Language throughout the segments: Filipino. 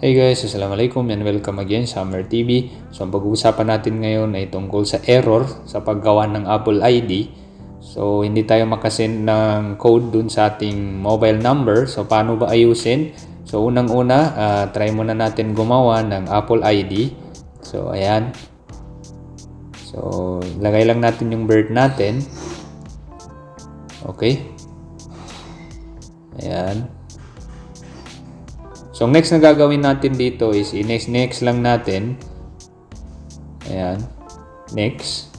Hey guys, Assalamualaikum and welcome again sa Hammer TV. So ang pag-uusapan natin ngayon ay tungkol sa error sa paggawa ng Apple ID. So hindi tayo makasend ng code dun sa ating mobile number. So paano ba ayusin? So unang-una, try muna natin gumawa ng Apple ID. So ayan. So lagay lang natin yung birth natin. Okay. Ayan. So, next na gagawin natin dito is next lang natin. Ayan. Next.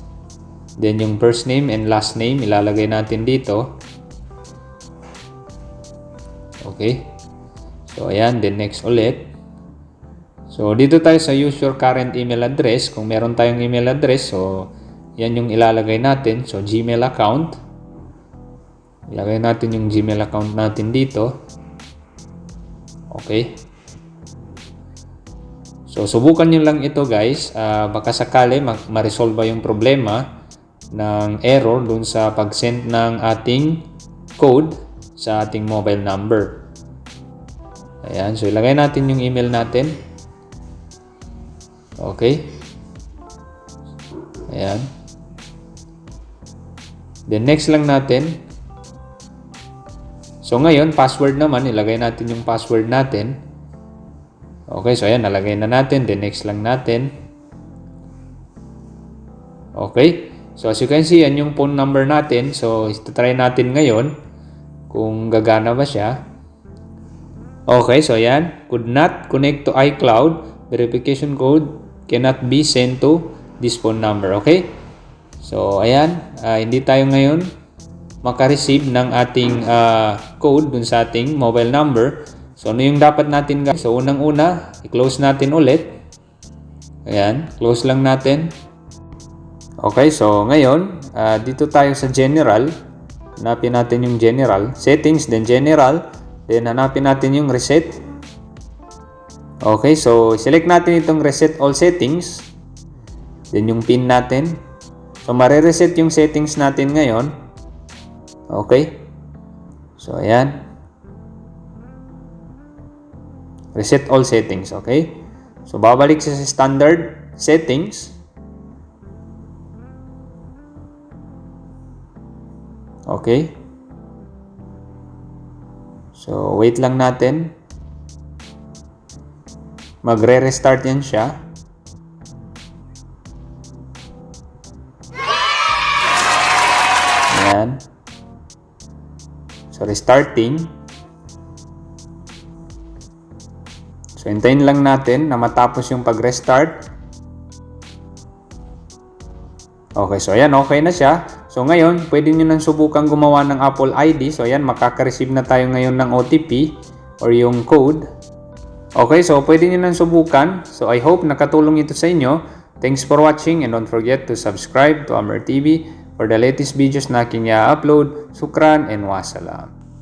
Then, yung first name and last name, ilalagay natin dito. Okay. So, ayan. Then, next ulit. So, dito tayo sa use your current email address. Kung meron tayong email address, so, yan yung ilalagay natin. So, Gmail account. Ilagay natin yung Gmail account natin dito. Okay. So, subukan nyo lang ito guys. Baka sakali ma-resolve yung problema ng error dun sa pag-send ng ating code sa ating mobile number. Ayan. So, ilagay natin yung email natin. Okay. Ayan. Then, next lang natin. So, ngayon, password naman. Ilagay natin yung password natin. Okay, so ayan, nalagay na natin. Then, next lang natin. Okay. So, as you can see, yan yung phone number natin. So, try natin ngayon kung gagana ba siya. Okay, so ayan. Could not connect to iCloud. Verification code cannot be sent to this phone number. Okay? So, ayan. Hindi tayo ngayon maka-receive ng ating code dun sa ating mobile number. So, ano yung dapat natin gawin? So, unang-una, i-close natin ulit. Ayan, close lang natin. Okay, so ngayon, dito tayo sa general. Hanapin natin yung general. Settings, then general. Then, hanapin natin yung reset. Okay, so select natin itong reset all settings. Then, yung pin natin. So, mare-reset yung settings natin ngayon. Okay. So, ayan. Reset all settings. Okay. So, babalik sa standard settings. Okay. So, wait lang natin. Magre-restart yan siya. Ayan. So, restarting. So, hintayin lang natin na matapos yung pag-restart. Okay, so ayan, okay na siya. So, ngayon, pwede nyo nang subukan gumawa ng Apple ID. So, ayan, makaka-receive na tayo ngayon ng OTP or yung code. Okay, so pwede nyo nang subukan. So, I hope nakatulong ito sa inyo. Thanks for watching and don't forget to subscribe to Hammer TV for the latest videos na aking i-upload. Sukran and wassalam.